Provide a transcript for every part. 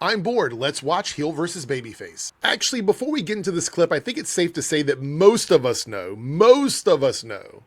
I'm bored. Let's watch Heel versus Babyface. Actually, before we get into this clip, I think it's safe to say that most of us know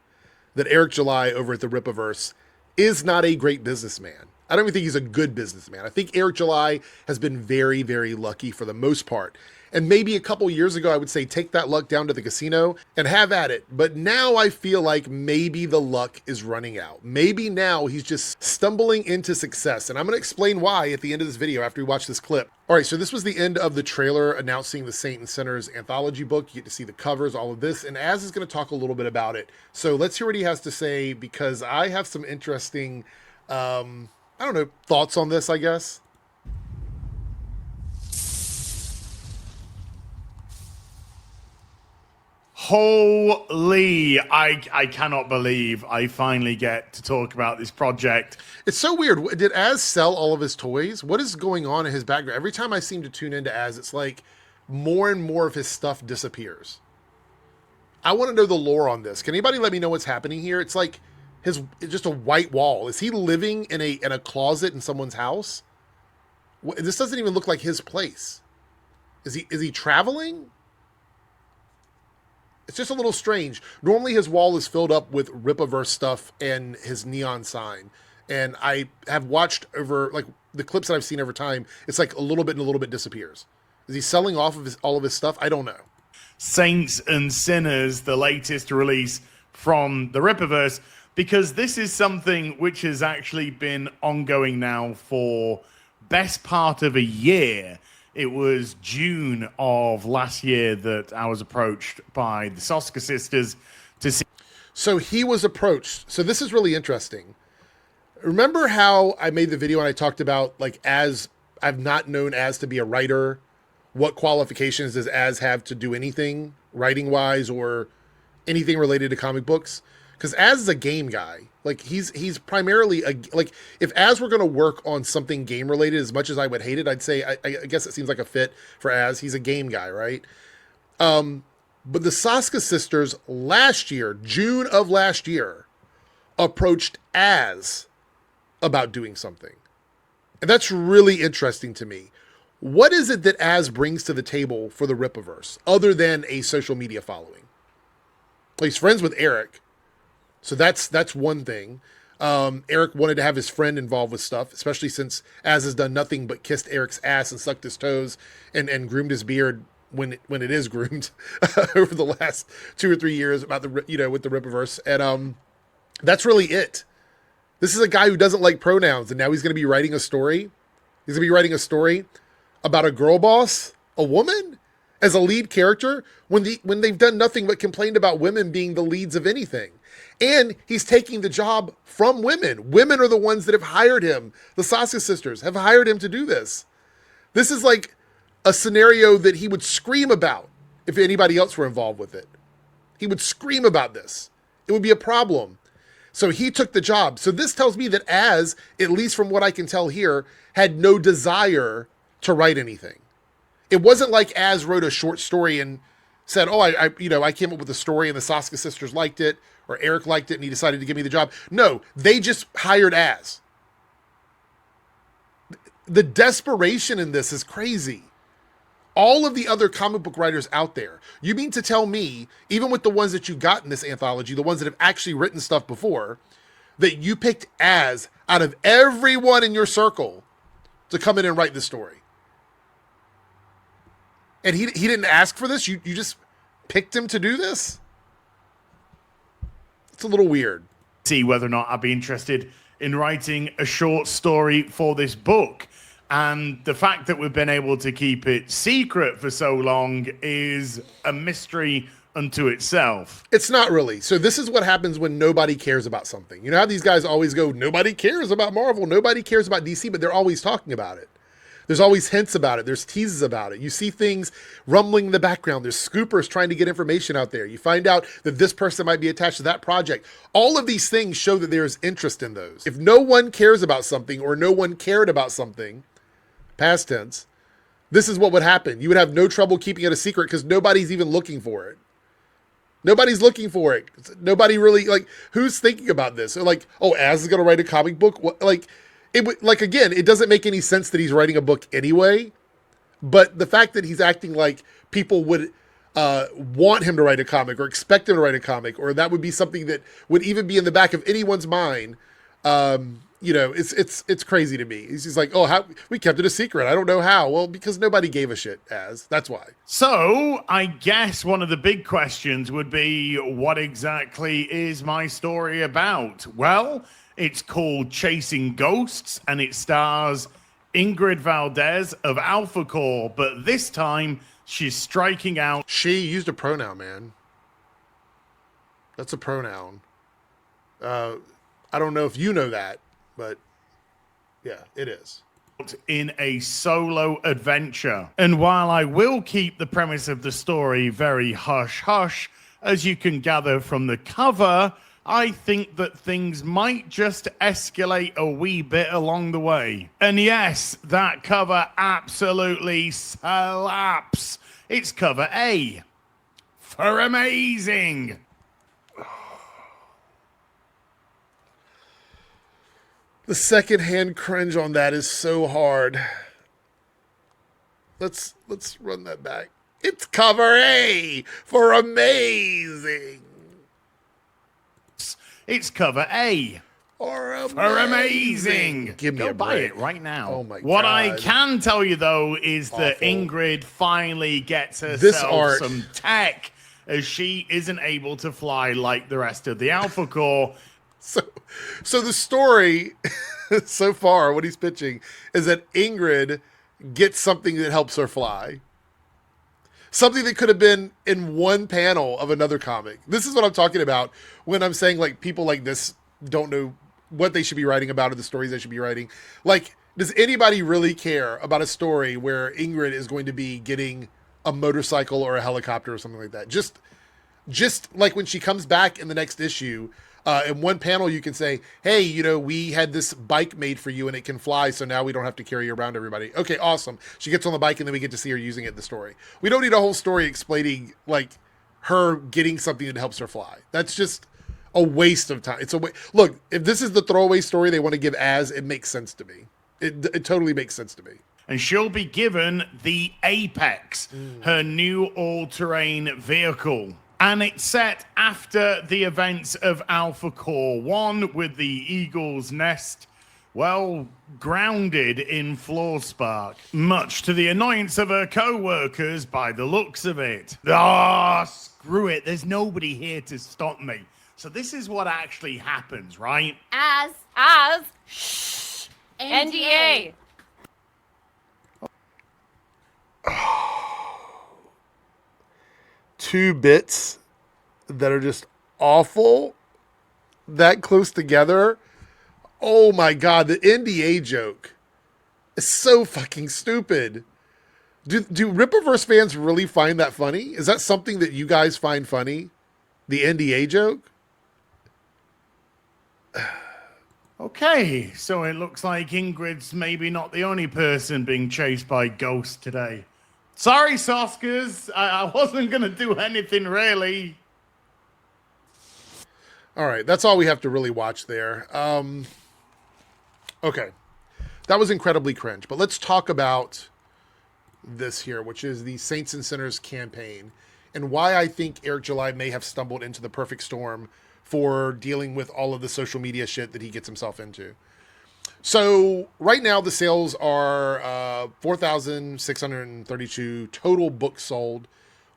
that Eric July over at the Rippaverse is not a great businessman. I don't even think he's a good businessman. I think Eric July has been very, very lucky for the most part. And maybe a couple years ago, I would say take that luck down to the casino and have at it. But now I feel like maybe the luck is running out. Maybe now he's just stumbling into success. And I'm going to explain why at the end of this video after we watch this clip. All right, so this was the end of the trailer announcing the Saint and Sinners anthology book. You get to see the covers, all of this. And Az is going to talk a little bit about it. So let's hear what he has to say because I have some interesting, thoughts on this, I guess. Holy, I cannot believe I finally get to talk about this project. It's so weird. Did Az sell all of his toys? What is going on in his background? Every time I seem to tune into Az, it's like more and more of his stuff disappears. I want to know the lore on this. Can anybody let me know what's happening here? It's like it's just a white wall. Is he living in a closet in someone's house? This doesn't even look like his place. Is he traveling? It's just a little strange. Normally his wall is filled up with Rippaverse stuff and his neon sign. And I have watched over, like, the clips that I've seen over time, it's like a little bit disappears. Is he selling off of all of his stuff? I don't know. Saints and Sinners, the latest release from the Rippaverse, because this is something which has actually been ongoing now for best part of a year. It was June of last year that I was approached by the Soska sisters to see. So he was approached. So this is really interesting. Remember how I made the video and I talked about, like, Az, I've not known Az to be a writer. What qualifications does Az have to do anything writing wise or anything related to comic books? Because Az is a game guy. Like, he's primarily like, if Az were going to work on something game related, as much as I would hate it, I'd say I guess it seems like a fit for Az. He's a game guy, right? But the Soska sisters last year, June of last year, approached Az about doing something, and that's really interesting to me. What is it that Az brings to the table for the Rippaverse other than a social media following? Well, he's friends with Eric. So that's one thing. Eric wanted to have his friend involved with stuff, especially since Az has done nothing but kissed Eric's ass and sucked his toes and groomed his beard when it is groomed over the last 2 or 3 years about with the Rippaverse. And that's really it. This is a guy who doesn't like pronouns, and now he's going to be writing a story. He's going to be writing a story about a girl boss, a woman, as a lead character when they've done nothing but complained about women being the leads of anything. And he's taking the job from women. Women are the ones that have hired him. The Soska sisters have hired him to do this. This is like a scenario that he would scream about if anybody else were involved with it. He would scream about this. It would be a problem. So he took the job. So this tells me that Az, at least from what I can tell here, had no desire to write anything. It wasn't like Az wrote a short story and said, oh, I came up with a story and the Soska sisters liked it, or Eric liked it and he decided to give me the job. No, they just hired Az. The desperation in this is crazy. All of the other comic book writers out there, you mean to tell me, even with the ones that you got in this anthology, the ones that have actually written stuff before, that you picked Az out of everyone in your circle to come in and write this story? And he didn't ask for this? You just picked him to do this? It's a little weird. See whether or not I'd be interested in writing a short story for this book. And the fact that we've been able to keep it secret for so long is a mystery unto itself. It's not really. So this is what happens when nobody cares about something. You know how these guys always go, nobody cares about Marvel, nobody cares about DC, but they're always talking about it. There's always hints about it. There's teases about it. You see things rumbling in the background. There's scoopers trying to get information out there. You find out that this person might be attached to that project. All of these things show that there is interest in those. If no one cares about something or no one cared about something, past tense, this is what would happen. You would have no trouble keeping it a secret because nobody's even looking for it. Nobody's looking for it. Nobody really, like, who's thinking about this? They're like, oh, Az is going to write a comic book? What, like, it would, like, again, it doesn't make any sense that he's writing a book anyway. But the fact that he's acting like people would want him to write a comic or expect him to write a comic, or that would be something that would even be in the back of anyone's mind, it's crazy to me. He's just like, oh, how we kept it a secret. I don't know how. Well, because nobody gave a shit. That's why. So I guess one of the big questions would be, what exactly is my story about? Well, it's called Chasing Ghosts, and it stars Ingrid Valdez of Alpha Core, but this time she's striking out. She used a pronoun, man. That's a pronoun. I don't know if you know that, but yeah, it is. In a solo adventure. And while I will keep the premise of the story very hush-hush, as you can gather from the cover, I think that things might just escalate a wee bit along the way. And yes, that cover absolutely slaps. It's cover A for amazing. The secondhand cringe on that is so hard. Let's run that back. It's cover A for amazing. It's cover A for amazing. Give me Go a buy break. it right now. Oh my what God. I can tell you though is that Awful. Ingrid finally gets This herself art. some tech, as she isn't able to fly like the rest of the Alpha Core. So the story so far, what he's pitching is that Ingrid gets something that helps her fly. Something that could have been in one panel of another comic. This is what I'm talking about when I'm saying, like, people like this don't know what they should be writing about or the stories they should be writing. Like, does anybody really care about a story where Ingrid is going to be getting a motorcycle or a helicopter or something like that? Just like when she comes back in the next issue, in one panel you can say, hey, we had this bike made for you and it can fly, so now we don't have to carry you around everybody. Okay, awesome. She gets on the bike and then we get to see her using it in the story. We don't need a whole story explaining, like, her getting something that helps her fly. That's just a waste of time. It's a Look, if this is the throwaway story they want to give it makes sense to me. It totally makes sense to me. And she'll be given the Apex, her new all-terrain vehicle. And it's set after the events of Alpha Core 1 with the Eagle's Nest, well, grounded in Floorspark. Much to the annoyance of her co-workers by the looks of it. Screw it. There's nobody here to stop me. So this is what actually happens, right? Shh. NDA. Two bits that are just awful, that close together. Oh my God, the NDA joke is so fucking stupid. Do Rippaverse fans really find that funny? Is that something that you guys find funny? The NDA joke? Okay, so it looks like Ingrid's maybe not the only person being chased by ghosts today. Sorry, Soskers. I wasn't going to do anything, really. All right, that's all we have to really watch there. Okay, that was incredibly cringe. But let's talk about this here, which is the Saints and Sinners campaign, and why I think Eric July may have stumbled into the perfect storm for dealing with all of the social media shit that he gets himself into. So right now the sales are 4,632 total books sold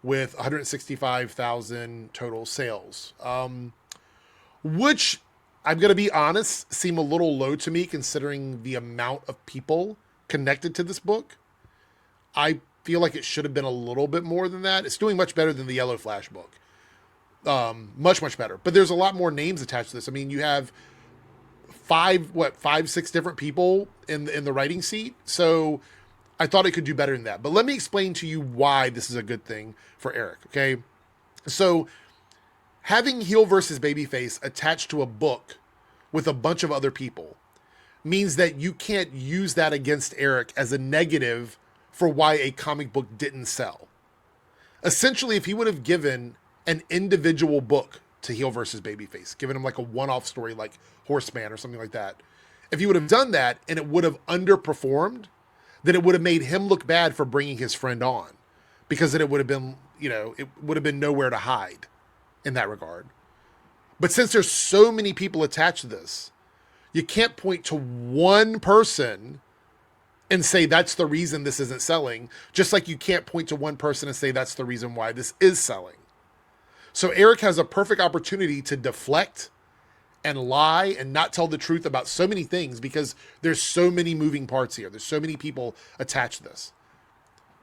with 165,000 total sales, which, I'm going to be honest, seem a little low to me considering the amount of people connected to this book. I feel like it should have been a little bit more than that. It's doing much better than the Yellow Flash book. Much better. But there's a lot more names attached to this. I mean, you have five, six different people in the writing seat. So I thought it could do better than that. But let me explain to you why this is a good thing for Eric, okay? So having Heel versus Babyface attached to a book with a bunch of other people means that you can't use that against Eric as a negative for why a comic book didn't sell. Essentially, if he would have given an individual book to Heel versus Babyface, giving him like a one-off story like Horseman or something like that, If he would have done that and it would have underperformed, then it would have made him look bad for bringing his friend on, because then it would have been, it would have been nowhere to hide in that regard. But since there's so many people attached to this, you can't point to one person and say that's the reason this isn't selling, just like you can't point to one person and say that's the reason why this is selling. So Eric has a perfect opportunity to deflect and lie and not tell the truth about so many things, because there's so many moving parts here. There's so many people attached to this.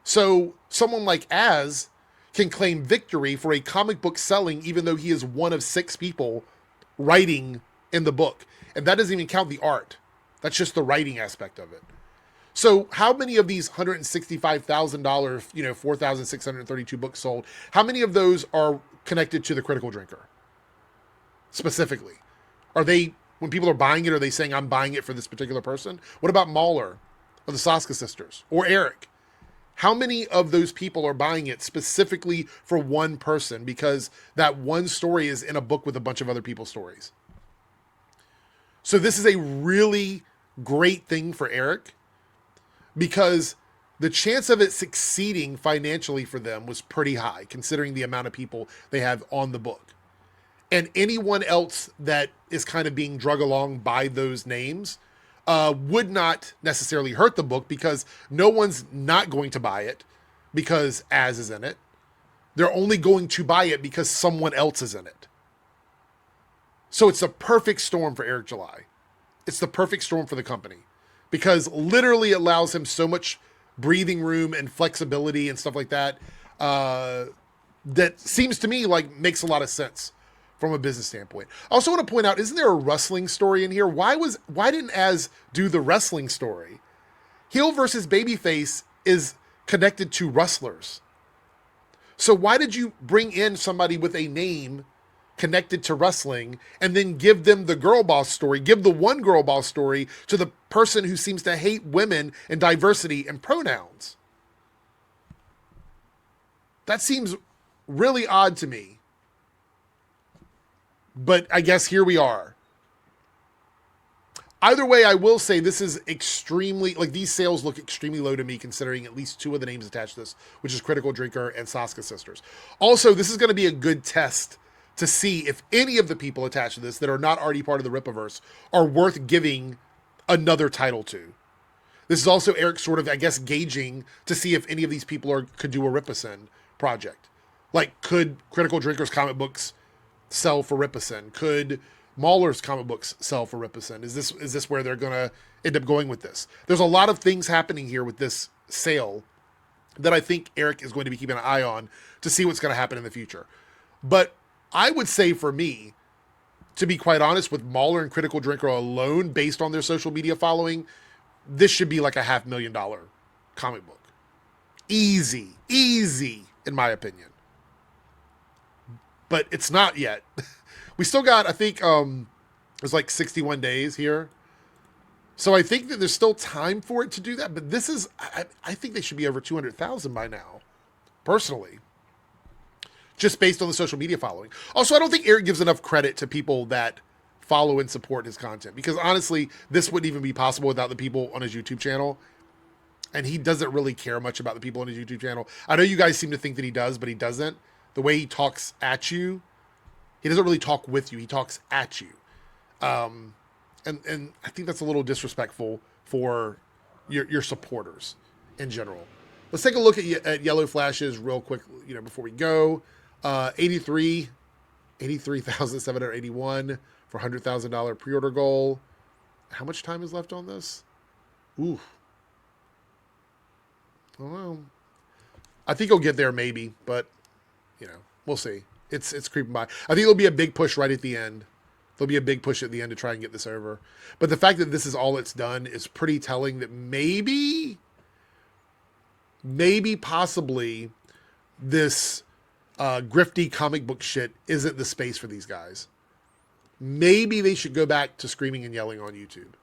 So someone like Az can claim victory for a comic book selling, even though he is one of 6 people writing in the book. And that doesn't even count the art. That's just the writing aspect of it. So how many of these $165,000, 4,632 books sold, how many of those are connected to the Critical Drinker specifically? Are they, when people are buying it, are they saying, I'm buying it for this particular person? What about MauLer or the Saska sisters or Eric? How many of those people are buying it specifically for one person because that one story is in a book with a bunch of other people's stories? So this is a really great thing for Eric, because the chance of it succeeding financially for them was pretty high, considering the amount of people they have on the book. And anyone else that is kind of being drug along by those names would not necessarily hurt the book, because no one's not going to buy it because Az is in it. They're only going to buy it because someone else is in it. So it's a perfect storm for Eric July. It's the perfect storm for the company, because literally it allows him so much breathing room and flexibility and stuff like that, that seems to me like makes a lot of sense from a business standpoint. I also want to point out, isn't there a wrestling story in here? Why didn't Az do the wrestling story? HeelvsBabyFace is connected to wrestlers. So why did you bring in somebody with a name connected to wrestling and then give them the girl boss story, give the one girl boss story to the person who seems to hate women and diversity and pronouns? That seems really odd to me. But I guess here we are. Either way, I will say this is extremely, like, these sales look extremely low to me, considering at least 2 of the names attached to this, which is Critical Drinker and Saska Sisters. Also, this is going to be a good test to see if any of the people attached to this that are not already part of the Rippaverse are worth giving another title to. This is also Eric sort of, I guess, gauging to see if any of these people could do a Rippasend project. Like, could Critical Drinker's comic books sell for Ripasend? Could MauLer's comic books sell for Ripasend? Is this where they're going to end up going with this? There's a lot of things happening here with this sale that I think Eric is going to be keeping an eye on to see what's going to happen in the future. But I would say, for me, to be quite honest, with MauLer and Critical Drinker alone, based on their social media following, this should be like a $500,000 comic book. Easy, in my opinion. But it's not yet. We still got, I think, it's like 61 days here. So I think that there's still time for it to do that. But this is, I think they should be over 200,000 by now, personally. Just based on the social media following. Also, I don't think Eric gives enough credit to people that follow and support his content, because honestly, this wouldn't even be possible without the people on his YouTube channel. And he doesn't really care much about the people on his YouTube channel. I know you guys seem to think that he does, but he doesn't. The way he talks at you, he doesn't really talk with you. He talks at you. And I think that's a little disrespectful for your supporters in general. Let's take a look at Yellow Flashes real quick, before we go. 83,781 for $100,000 pre-order goal. How much time is left on this? Ooh. I don't know. I think he'll get there maybe, but we'll see. It's creeping by. I think there'll be a big push right at the end. There'll be a big push at the end to try and get this over. But the fact that this is all it's done is pretty telling that maybe possibly this grifty comic book shit isn't the space for these guys. Maybe they should go back to screaming and yelling on YouTube.